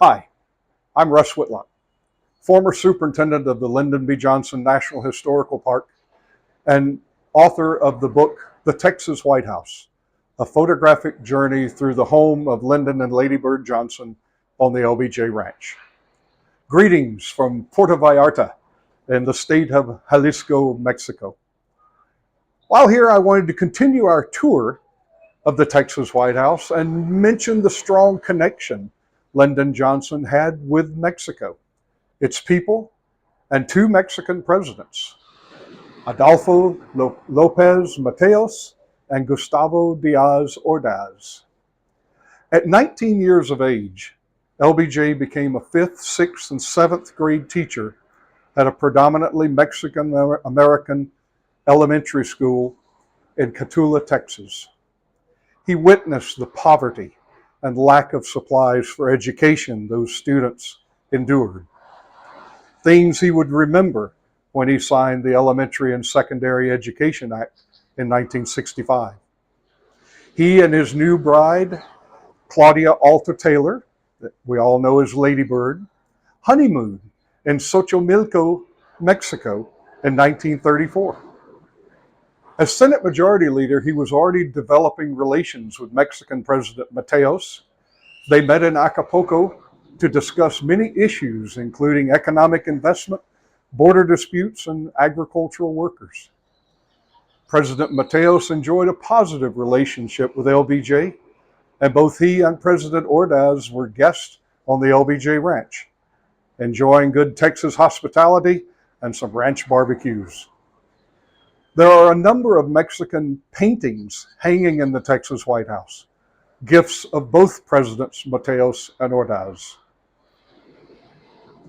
Hi, I'm Russ Whitlock, former superintendent of the Lyndon B. Johnson National Historical Park and author of the book, The Texas White House, a photographic journey through the home of Lyndon and Lady Bird Johnson on the LBJ Ranch. Greetings from Puerto Vallarta in the state of Jalisco, Mexico. While here, I wanted to continue our tour of the Texas White House and mention the strong connection Lyndon Johnson had with Mexico, its people, and two Mexican presidents, Adolfo López Mateos and Gustavo Díaz Ordaz. At 19 years of age, LBJ became a 5th, 6th, and 7th grade teacher at a predominantly Mexican-American elementary school in Cotulla, Texas. He witnessed the poverty and lack of supplies for education those students endured. Things he would remember when he signed the Elementary and Secondary Education Act in 1965. He and his new bride, Claudia Alta Taylor, that we all know as Lady Bird, honeymooned in Xochimilco, Mexico in 1934. As Senate Majority Leader, he was already developing relations with Mexican President Mateos. They met in Acapulco to discuss many issues, including economic investment, border disputes, and agricultural workers. President Mateos enjoyed a positive relationship with LBJ, and both he and President Ordaz were guests on the LBJ Ranch, enjoying good Texas hospitality and some ranch barbecues. There are a number of Mexican paintings hanging in the Texas White House, gifts of both Presidents Mateos and Ordaz.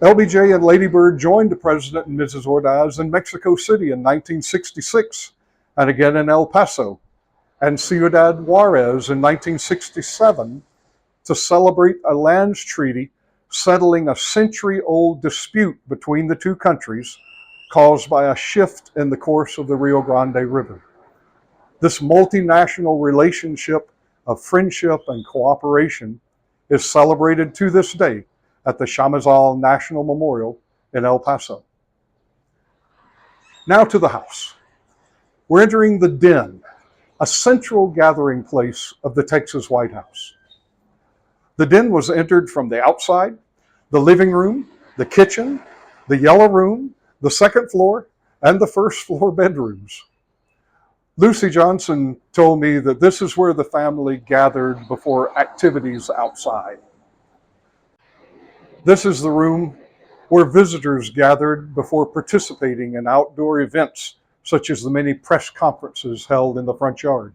LBJ and Lady Bird joined the President and Mrs. Ordaz in Mexico City in 1966, and again in El Paso and Ciudad Juarez in 1967 to celebrate a lands treaty settling a century-old dispute between the two countries caused by a shift in the course of the Rio Grande River. This multinational relationship of friendship and cooperation is celebrated to this day at the Chamizal National Memorial in El Paso. Now to the house. We're entering the den, a central gathering place of the Texas White House. The den was entered from the outside, the living room, the kitchen, the yellow room, the second floor, and the first floor bedrooms. Lucy Johnson told me that this is where the family gathered before activities outside. This is the room where visitors gathered before participating in outdoor events, such as the many press conferences held in the front yard.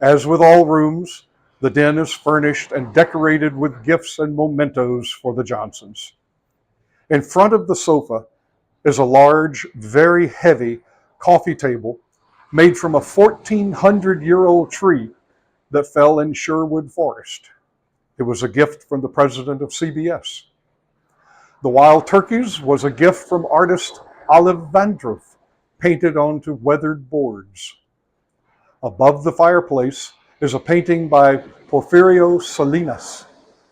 As with all rooms, the den is furnished and decorated with gifts and mementos for the Johnsons. In front of the sofa is a large, very heavy coffee table made from a 1,400-year-old tree that fell in Sherwood Forest. It was a gift from the president of CBS. The wild turkeys was a gift from artist Olive Vandroff, painted onto weathered boards. Above the fireplace is a painting by Porfirio Salinas,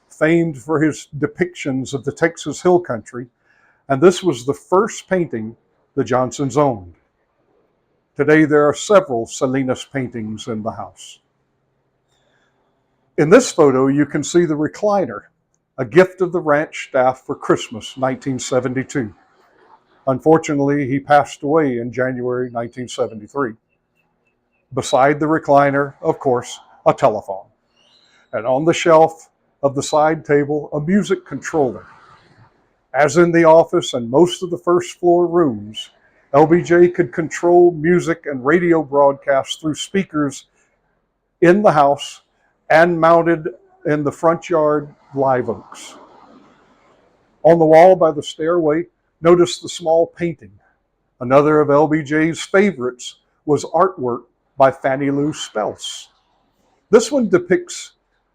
famed for his depictions of the Texas Hill Country, and this was the first painting the Johnsons owned. Today there are several Salinas paintings in the house. In this photo, you can see the recliner, a gift of the ranch staff for Christmas 1972. Unfortunately, he passed away in January 1973. Beside the recliner, of course, a telephone. And on the shelf of the side table, a music controller. As in the office and most of the first floor rooms, LBJ could control music and radio broadcasts through speakers in the house and mounted in the front yard live oaks. On the wall by the stairway, notice the small painting. Another of LBJ's favorites was artwork by Fannie Lou Spelse. This one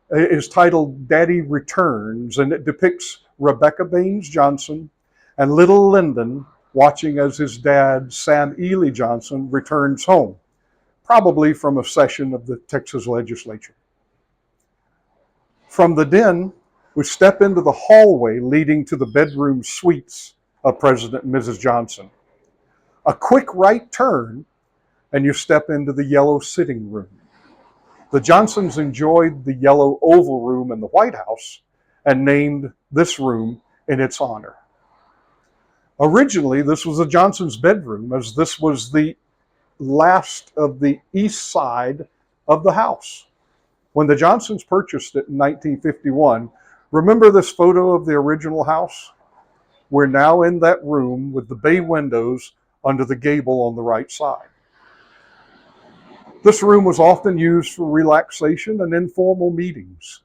is titled Daddy Returns, and it depicts Rebecca Baines Johnson and little Lyndon watching as his dad, Sam Ely Johnson, returns home, probably from a session of the Texas legislature. From the den, we step into the hallway leading to the bedroom suites of President and Mrs. Johnson. A quick right turn, and you step into the yellow sitting room. The Johnsons enjoyed the yellow oval room in the White House and named this room in its honor. Originally, this was the Johnsons' bedroom, as this was the last of the east side of the house. When the Johnsons purchased it in 1951, remember this photo of the original house? We're now in that room with the bay windows under the gable on the right side. This room was often used for relaxation and informal meetings.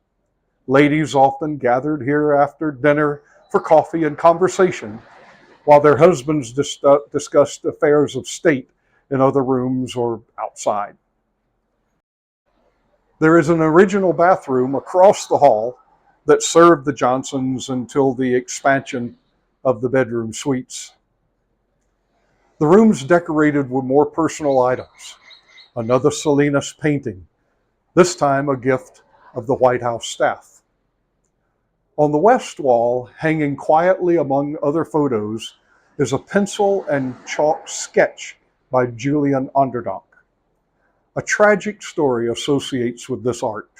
Ladies often gathered here after dinner for coffee and conversation, while their husbands discussed affairs of state in other rooms or outside. There is an original bathroom across the hall that served the Johnsons until the expansion of the bedroom suites. The room's decorated with more personal items. Another Salinas painting, this time a gift of the White House staff. On the west wall, hanging quietly among other photos, is a pencil and chalk sketch by Julian Onderdonk. A tragic story associates with this art.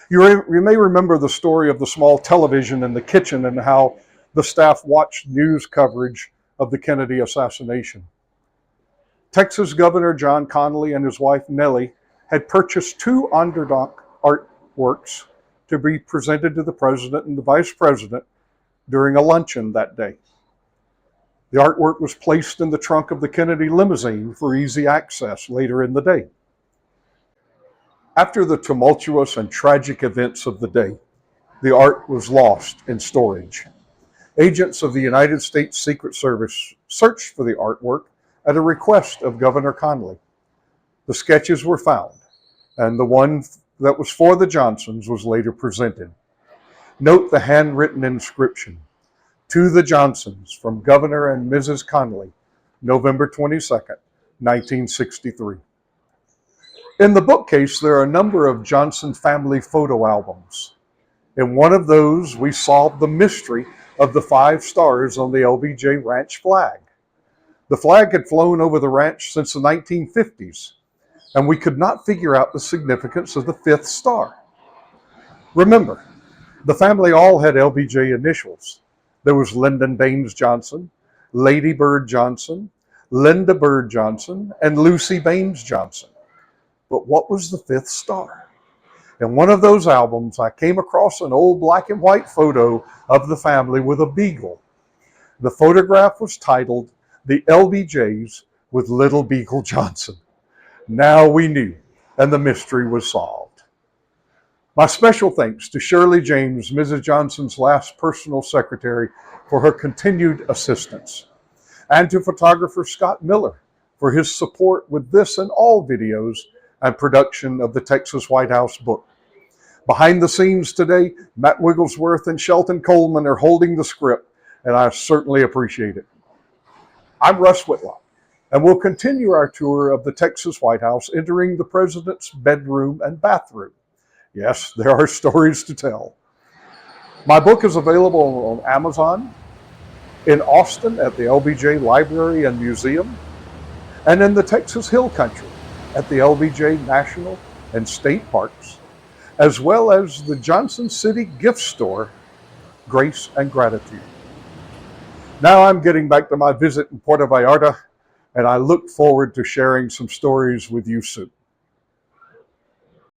You may remember the story of the small television in the kitchen and how the staff watched news coverage of the Kennedy assassination. Texas Governor John Connally and his wife Nellie had purchased 2 Onderdonk artworks to be presented to the president and the vice president during a luncheon that day. The artwork was placed in the trunk of the Kennedy limousine for easy access later in the day. After the tumultuous and tragic events of the day, the art was lost in storage. Agents of the United States Secret Service searched for the artwork at a request of Governor Connally. The sketches were found, and the one that was for the Johnsons was later presented. Note the handwritten inscription, "To the Johnsons, from Governor and Mrs. Connally, November 22nd, 1963. In the bookcase, there are a number of Johnson family photo albums. In one of those, we solved the mystery of the 5 stars on the LBJ Ranch flag. The flag had flown over the ranch since the 1950s, and we could not figure out the significance of the 5th star. Remember, the family all had LBJ initials. There was Lyndon Baines Johnson, Lady Bird Johnson, Linda Bird Johnson, and Lucy Baines Johnson. But what was the 5th star? In one of those albums, I came across an old black and white photo of the family with a beagle. The photograph was titled "The LBJs with Little Beagle Johnson." Now we knew, and the mystery was solved. My special thanks to Shirley James, Mrs. Johnson's last personal secretary, for her continued assistance, and to photographer Scott Miller for his support with this and all videos and production of the Texas White House book. Behind the scenes today, Matt Wigglesworth and Shelton Coleman are holding the script, and I certainly appreciate it. I'm Russ Whitlock, and we'll continue our tour of the Texas White House, entering the president's bedroom and bathroom. Yes, there are stories to tell. My book is available on Amazon, in Austin at the LBJ Library and Museum, and in the Texas Hill Country at the LBJ National and State Parks, as well as the Johnson City gift store, Grace and Gratitude. Now I'm getting back to my visit in Puerto Vallarta, and I look forward to sharing some stories with you soon.